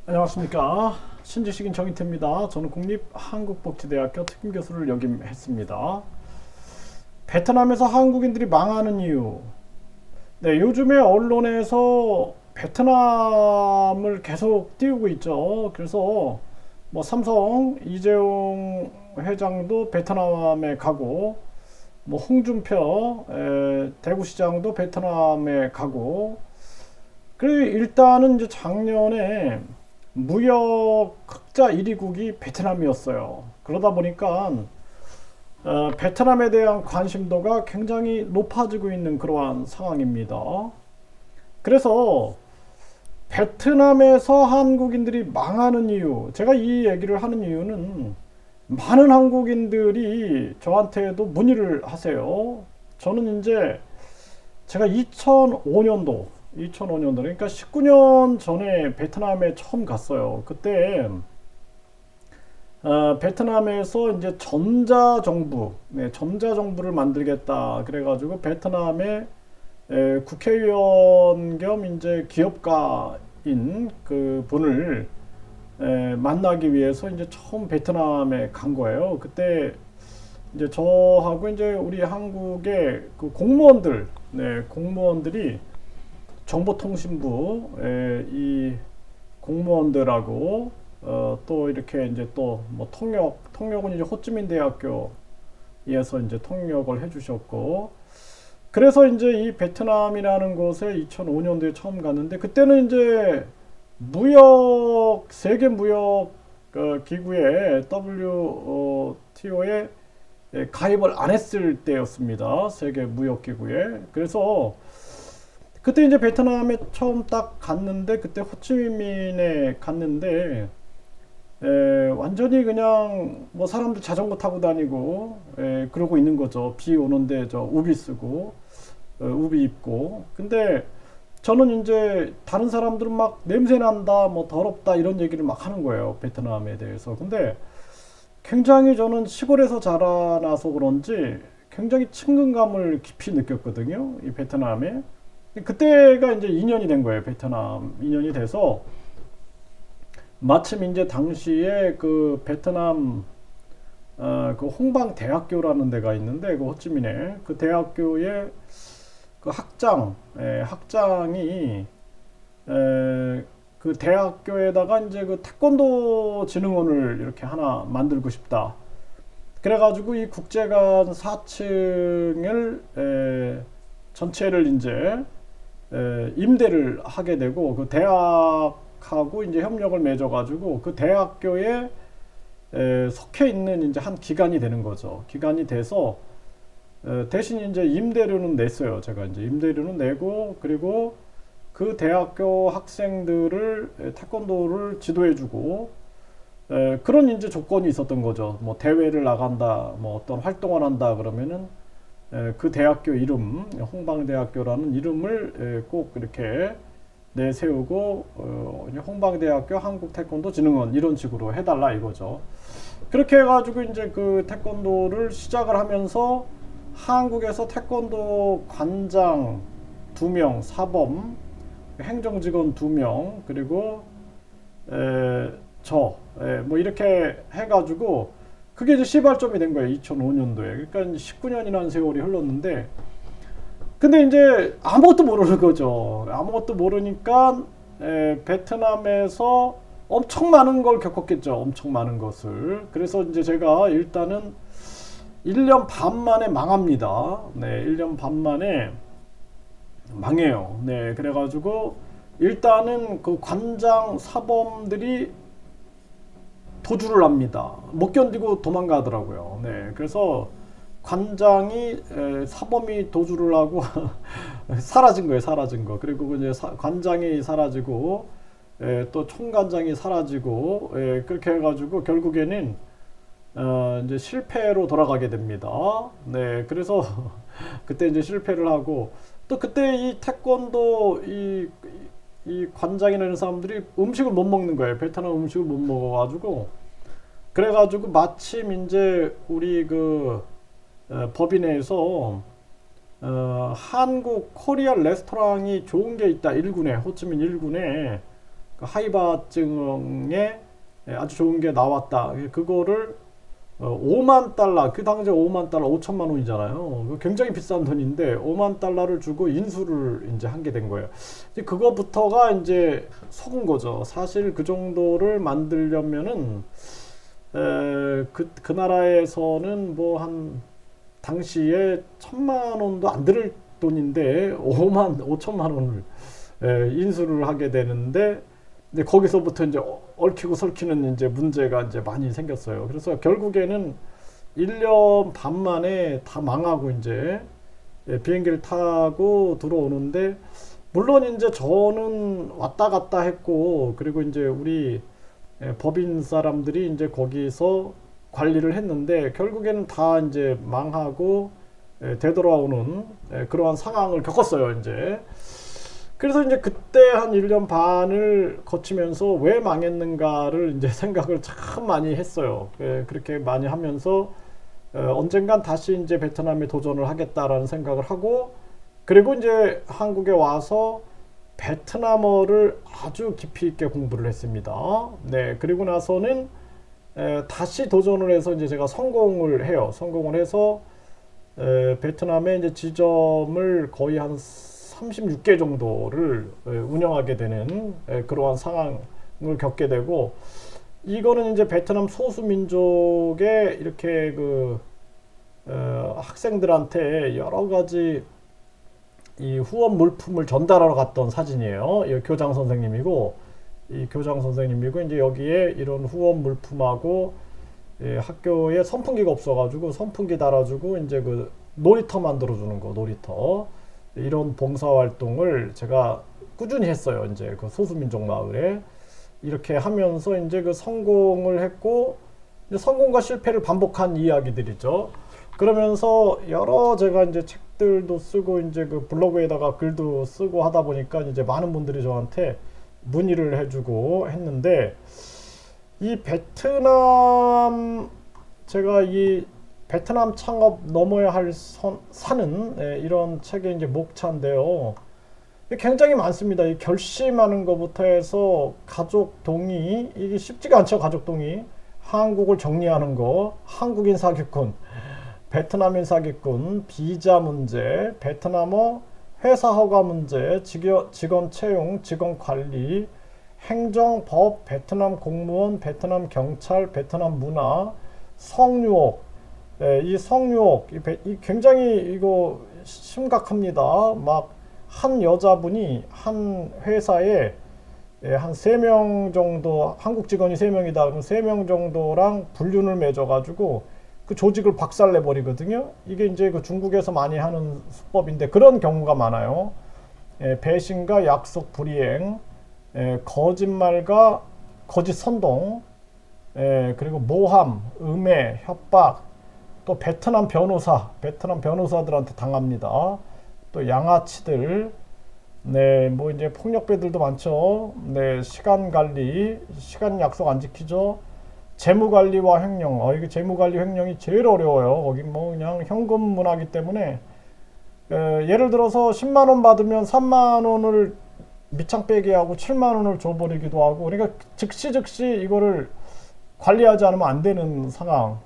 안녕하십니까. 신지식인 정인태입니다. 저는 국립한국복지대학교 특임교수를 역임했습니다. 베트남에서 한국인들이 망하는 이유. 네, 요즘에 언론에서 베트남을 계속 띄우고 있죠. 그래서 뭐 삼성 이재용 회장도 베트남에 가고, 뭐 홍준표 대구시장도 베트남에 가고, 그리고 일단은 이제 작년에 무역 흑자 1위국이 베트남이었어요. 그러다 보니까 베트남에 대한 관심도가 굉장히 높아지고 있는 그러한 상황입니다. 그래서 베트남에서 한국인들이 망하는 이유, 제가 이 얘기를 하는 이유는 많은 한국인들이 저한테도 문의를 하세요. 저는 이제 제가 2005년도 그러니까 19년 전에 베트남에 처음 갔어요. 그때 베트남에서 이제 전자정부, 네, 전자정부를 만들겠다. 그래가지고 베트남의 국회의원 겸 이제 기업가인 그 분을 만나기 위해서 이제 처음 베트남에 간 거예요. 그때 이제 저하고 이제 우리 한국의 그 공무원들, 네, 공무원들이 정보통신부 이 공무원들하고 또 이렇게 이제 또 뭐 통역은 이제 호찌민 대학교에서 이제 통역을 해주셨고, 그래서 이제 이 베트남이라는 곳에 2005년도에 처음 갔는데, 그때는 이제 세계 무역 기구에 WTO에 가입을 안 했을 때였습니다. 세계 무역 기구에. 그래서 그때 이제 베트남에 처음 딱 갔는데, 그때 호치민에 갔는데 완전히 그냥 뭐 사람들 자전거 타고 다니고 그러고 있는 거죠. 비 오는데 저 우비 쓰고 우비 입고. 근데 저는 이제 다른 사람들은 막 냄새 난다, 뭐 더럽다 이런 얘기를 막 하는 거예요, 베트남에 대해서. 근데 굉장히 저는 시골에서 자라나서 그런지 굉장히 친근감을 깊이 느꼈거든요, 이 베트남에. 그때가 이제 2년이 된 거예요. 베트남 2년이 돼서 마침 이제 당시에 그 베트남 그 홍방대학교라는 데가 있는데, 그 호찌민에 그 대학교의 그 학장이 그 대학교에다가 이제 그 태권도 진흥원을 이렇게 하나 만들고 싶다. 그래가지고 이 국제관 4층을 전체를 이제 임대를 하게 되고, 그 대학하고 이제 협력을 맺어가지고 그 대학교에 속해 있는 이제 한 기관이 되는 거죠. 기관이 돼서 대신 이제 임대료는 냈어요. 제가 이제 임대료는 내고, 그리고 그 대학교 학생들을 태권도를 지도해주고, 그런 이제 조건이 있었던 거죠. 뭐 대회를 나간다, 뭐 어떤 활동을 한다 그러면은 그 대학교 이름, 홍방대학교라는 이름을 꼭 이렇게 내세우고 홍방대학교 한국태권도진흥원 이런 식으로 해달라 이거죠. 그렇게 해가지고 이제 그 태권도를 시작을 하면서 한국에서 태권도 관장 2명, 사범, 행정직원 2명, 그리고 뭐 이렇게 해가지고 그게 이제 시발점이 된 거예요. 2005년도에. 그러니까 19년이라는 세월이 흘렀는데, 근데 이제 아무것도 모르는 거죠. 아무것도 모르니까 베트남에서 엄청 많은 걸 겪었겠죠. 엄청 많은 것을. 그래서 이제 제가 일단은 1년 반 만에 망합니다. 네, 1년 반 만에 망해요. 네, 그래가지고 일단은 그 관장 사범들이 도주를 합니다. 못 견디고 도망가더라고요. 네, 그래서 관장이 사범이 도주를 하고 사라진 거예요. 사라진 거. 그리고 이제 관장이 사라지고 또 총관장이 사라지고 그렇게 해가지고 결국에는 이제 실패로 돌아가게 됩니다. 네, 그래서 그때 이제 실패를 하고, 또 그때 이 태권도 이 관장이라는 사람들이 음식을 못 먹는 거예요. 베트남 음식을 못 먹어가지고, 그래가지고 마침 이제 우리 그 법인에서 한국 코리안 레스토랑이 좋은 게 있다. 1군에 호치민 1군에 그 하이바증에 아주 좋은 게 나왔다. 그거를 5만 달러, 그 당시에 5만 달러, 5천만 원이잖아요. 굉장히 비싼 돈인데 5만 달러를 주고 인수를 이제 하게 된 거예요. 이제 그거부터가 이제 속은 거죠. 사실 그 정도를 만들려면은 그 나라에서는 뭐 한 당시에 1,000만 원도 안 들을 돈인데 5천만 원을 인수를 하게 되는데, 이제 거기서부터 이제 얽히고 설키는 이제 문제가 이제 많이 생겼어요. 그래서 결국에는 1년 반 만에 다 망하고 이제 비행기를 타고 들어오는데, 물론 이제 저는 왔다 갔다 했고, 그리고 이제 우리 법인 사람들이 이제 거기서 관리를 했는데 결국에는 다 이제 망하고 되돌아오는 그러한 상황을 겪었어요, 이제. 그래서 이제 그때 한 1년 반을 거치면서 왜 망했는가를 이제 생각을 참 많이 했어요. 그렇게 많이 하면서 언젠간 다시 이제 베트남에 도전을 하겠다라는 생각을 하고, 그리고 이제 한국에 와서 베트남어를 아주 깊이 있게 공부를 했습니다. 네, 그리고 나서는 다시 도전을 해서 이제 제가 성공을 해요. 성공을 해서 베트남에 이제 지점을 거의 한 36개 정도를 운영하게 되는 그러한 상황을 겪게 되고, 이거는 이제 베트남 소수민족의 이렇게 그 학생들한테 여러 가지 이 후원 물품을 전달하러 갔던 사진이에요. 이 교장 선생님이고, 이제 여기에 이런 후원 물품하고 학교에 선풍기가 없어가지고 선풍기 달아주고 이제 그 놀이터 만들어주는 거, 놀이터. 이런 봉사활동을 제가 꾸준히 했어요. 이제 그 소수민족 마을에 이렇게 하면서 이제 그 성공을 했고, 이제 성공과 실패를 반복한 이야기들이죠. 그러면서 여러 제가 이제 책들도 쓰고 이제 그 블로그에다가 글도 쓰고 하다 보니까 이제 많은 분들이 저한테 문의를 해주고 했는데, 이 베트남, 제가 이 베트남 창업 넘어야 할 산은 이런 책의 이제 목차인데요. 굉장히 많습니다. 이 결심하는 것부터 해서 가족 동의, 이게 쉽지가 않죠. 가족 동의, 한국을 정리하는 거, 한국인 사기꾼, 베트남인 사기꾼, 비자 문제, 베트남어 회사 허가 문제, 직원 채용, 직원 관리, 행정, 법, 베트남 공무원, 베트남 경찰, 베트남 문화, 성유옥. 이 성유옥, 이 굉장히 이거 심각합니다. 막 한 여자분이 한 회사에 한 3명 정도, 한국 직원이 3명이다. 그럼 3명 정도랑 불륜을 맺어가지고 그 조직을 박살내 버리거든요. 이게 이제 그 중국에서 많이 하는 수법인데 그런 경우가 많아요. 배신과 약속 불이행, 거짓말과 거짓 선동, 그리고 모함, 음해, 협박, 또 베트남 변호사들한테 당합니다. 또 양아치들, 네, 뭐 이제 폭력배들도 많죠. 네, 시간 관리, 시간 약속 안 지키죠. 재무 관리와 횡령, 이게 재무 관리 횡령이 제일 어려워요. 거기 뭐 그냥 현금 문화기 때문에 예를 들어서 10만 원 받으면 3만 원을 밑창 빼기 하고 7만 원을 줘버리기도 하고, 그러니까 즉시 이거를 관리하지 않으면 안 되는 상황.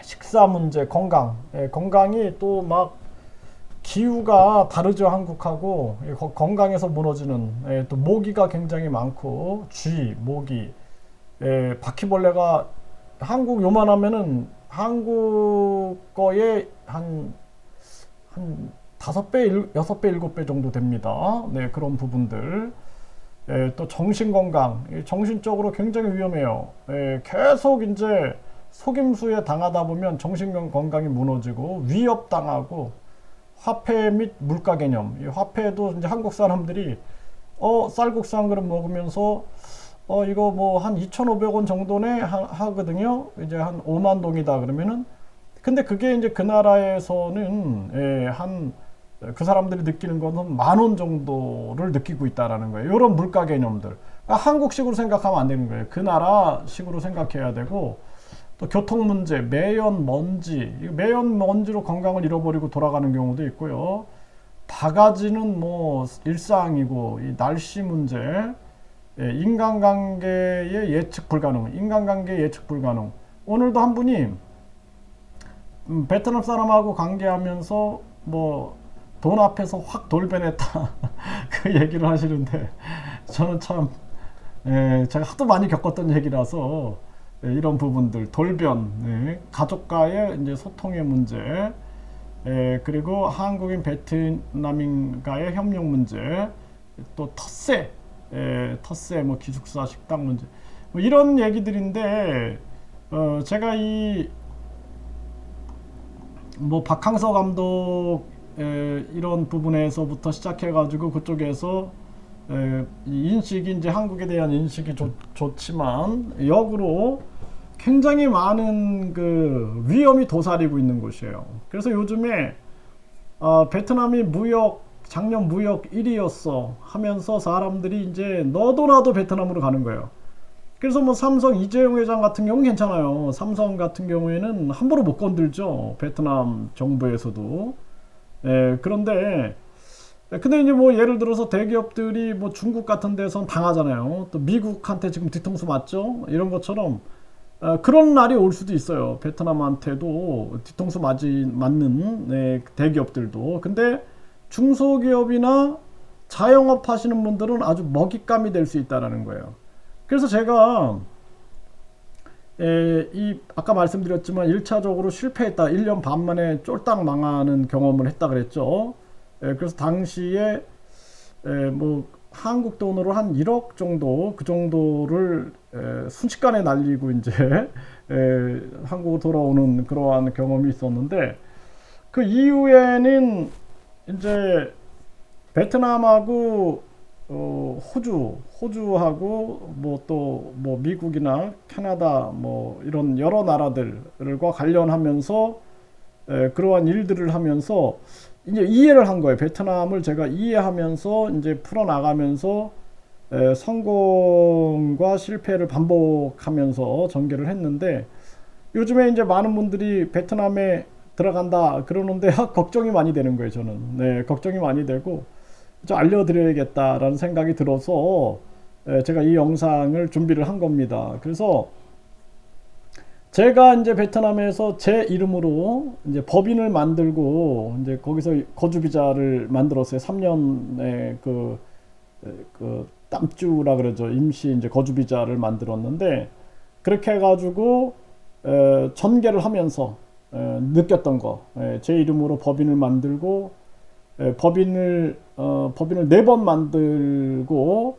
식사 문제, 건강이 또 막 기후가 다르죠. 한국하고 건강에서 무너지는, 또 모기가 굉장히 많고 모기, 바퀴벌레가 한국 요만하면은 한국 거에 한 5배, 6배, 7배 정도 됩니다. 네, 그런 부분들. 또 정신건강, 정신적으로 굉장히 위험해요. 계속 이제 속임수에 당하다 보면 정신건강이 무너지고 위협당하고, 화폐 및 물가 개념, 이 화폐도 이제 한국 사람들이 쌀국수 한 그릇 먹으면서 이거 뭐 한 2,500원 정도네 하거든요. 이제 한 5만 동이다 그러면은, 근데 그게 이제 그 나라에서는 그 사람들이 느끼는 거는 10,000원 정도를 느끼고 있다라는 거예요. 이런 물가 개념들. 한국식으로 생각하면 안 되는 거예요. 그 나라식으로 생각해야 되고, 또 교통 문제, 매연 먼지로 건강을 잃어버리고 돌아가는 경우도 있고요. 바가지는 뭐 일상이고, 이 날씨 문제, 인간관계의 예측 불가능, 인간관계 예측 불가능. 오늘도 한 분이 베트남 사람하고 관계하면서 뭐 돈 앞에서 확 돌변했다 그 얘기를 하시는데 저는 참 제가 하도 많이 겪었던 얘기라서 이런 부분들 돌변, 가족과의 이제 소통의 문제, 그리고 한국인 베트남인과의 협력 문제, 또 텃세 뭐 기숙사 식당 문제 뭐 이런 얘기들인데 제가 이 뭐 박항서 감독 이런 부분에서부터 시작해가지고 그쪽에서 이 인식이 이제 한국에 대한 인식이 좋지만 역으로 굉장히 많은 그 위험이 도사리고 있는 곳이에요. 그래서 요즘에 베트남이 작년 무역 1위였어 하면서 사람들이 이제 너도 나도 베트남으로 가는 거예요. 그래서 뭐 삼성 이재용 회장 같은 경우는 괜찮아요. 삼성 같은 경우에는 함부로 못 건들죠. 베트남 정부에서도. 그런데 근데 이제 뭐 예를 들어서 대기업들이 뭐 중국 같은 데선 당하잖아요. 또 미국한테 지금 뒤통수 맞죠? 이런 것처럼 그런 날이 올 수도 있어요. 베트남한테도 뒤통수 맞는 대기업들도. 근데 중소기업이나 자영업 하시는 분들은 아주 먹잇감이 될 수 있다는 거예요. 그래서 제가 아까 말씀드렸지만 1차적으로 실패했다. 1년 반 만에 쫄딱 망하는 경험을 했다 그랬죠. 그래서 당시에 뭐 한국 돈으로 한 1억 정도 그 정도를 순식간에 날리고 이제 한국으로 돌아오는 그러한 경험이 있었는데 그 이후에는 이제 베트남하고 호주하고 뭐 또 뭐 미국이나 캐나다 뭐 이런 여러 나라들과 관련하면서 그러한 일들을 하면서 이제 이해를 한 거예요. 베트남을 제가 이해하면서 이제 풀어나가면서 성공과 실패를 반복하면서 전개를 했는데 요즘에 이제 많은 분들이 베트남에 들어간다 그러는데 걱정이 많이 되는 거예요. 저는 걱정이 많이 되고 좀 알려드려야겠다라는 생각이 들어서 제가 이 영상을 준비를 한 겁니다. 그래서 제가 이제 베트남에서 제 이름으로 이제 법인을 만들고 이제 거기서 거주 비자를 만들었어요. 3년의 그 땀주라 그러죠. 임시 이제 거주 비자를 만들었는데 그렇게 해가지고 전개를 하면서 느꼈던 거, 제 이름으로 법인을 만들고 법인을 4번 만들고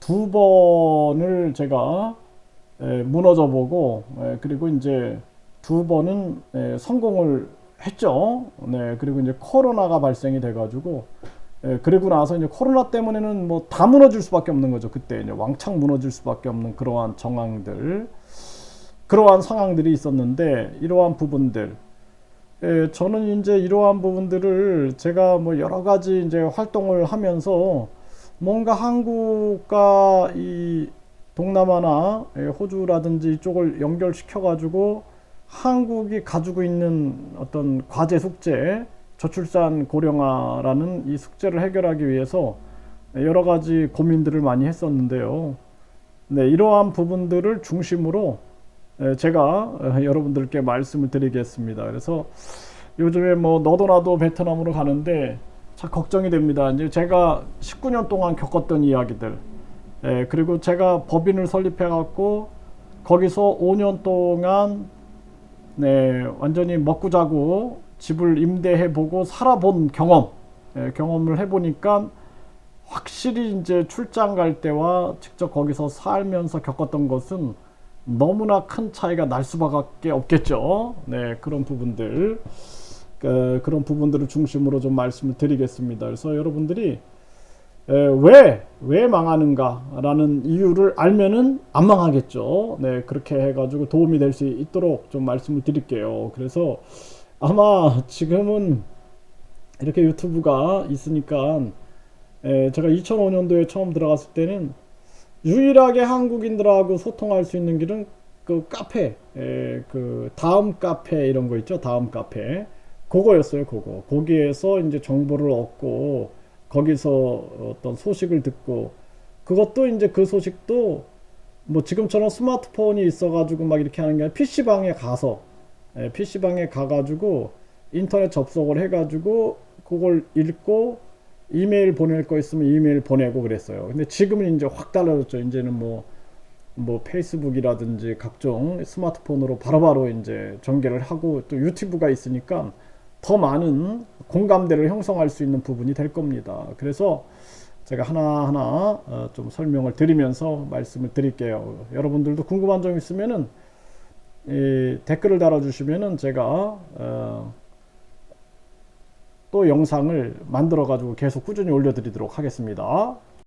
2번을 제가 무너져 보고 그리고 이제 2번은 성공을 했죠. 그리고 이제 코로나가 발생이 돼 가지고 그리고 나서 이제 코로나 때문에는 뭐 다 무너질 수밖에 없는 거죠. 그때 이제 왕창 무너질 수밖에 없는 그러한 그러한 상황들이 있었는데 이러한 부분들 저는 이제 이러한 부분들을 제가 뭐 여러 가지 이제 활동을 하면서 뭔가 한국과 이 동남아나 호주라든지 이쪽을 연결시켜 가지고 한국이 가지고 있는 어떤 과제 숙제, 저출산 고령화라는 이 숙제를 해결하기 위해서 여러 가지 고민들을 많이 했었는데요. 이러한 부분들을 중심으로 제가 여러분들께 말씀을 드리겠습니다. 그래서 요즘에 뭐 너도 나도 베트남으로 가는데 참 걱정이 됩니다. 이제 제가 19년 동안 겪었던 이야기들, 그리고 제가 법인을 설립해 갖고 거기서 5년 동안 완전히 먹고 자고 집을 임대해 보고 살아본 경험을 해보니까 확실히 이제 출장 갈 때와 직접 거기서 살면서 겪었던 것은 너무나 큰 차이가 날 수밖에 없겠죠. 그런 부분들을 중심으로 좀 말씀을 드리겠습니다. 그래서 여러분들이 왜 망하는가라는 이유를 알면은 안 망하겠죠. 그렇게 해가지고 도움이 될 수 있도록 좀 말씀을 드릴게요. 그래서 아마 지금은 이렇게 유튜브가 있으니까 제가 2005년도에 처음 들어갔을 때는 유일하게 한국인들하고 소통할 수 있는 길은 그 카페, 그 다음 카페 이런 거 있죠. 다음 카페. 그거였어요. 거기에서 이제 정보를 얻고 거기서 어떤 소식을 듣고 그것도 이제 그 소식도 뭐 지금처럼 스마트폰이 있어가지고 막 이렇게 하는 게 아니라 PC방에 가서, PC방에 가가지고 인터넷 접속을 해가지고 그걸 읽고 이메일 보낼 거 있으면 이메일 보내고 그랬어요. 근데 지금은 이제 확 달라졌죠. 이제는 뭐 페이스북이라든지 각종 스마트폰으로 바로바로 이제 전개를 하고 또 유튜브가 있으니까 더 많은 공감대를 형성할 수 있는 부분이 될 겁니다. 그래서 제가 하나하나 좀 설명을 드리면서 말씀을 드릴게요. 여러분들도 궁금한 점 있으면은 댓글을 달아주시면은 제가 또 영상을 만들어 가지고 계속 꾸준히 올려드리도록 하겠습니다.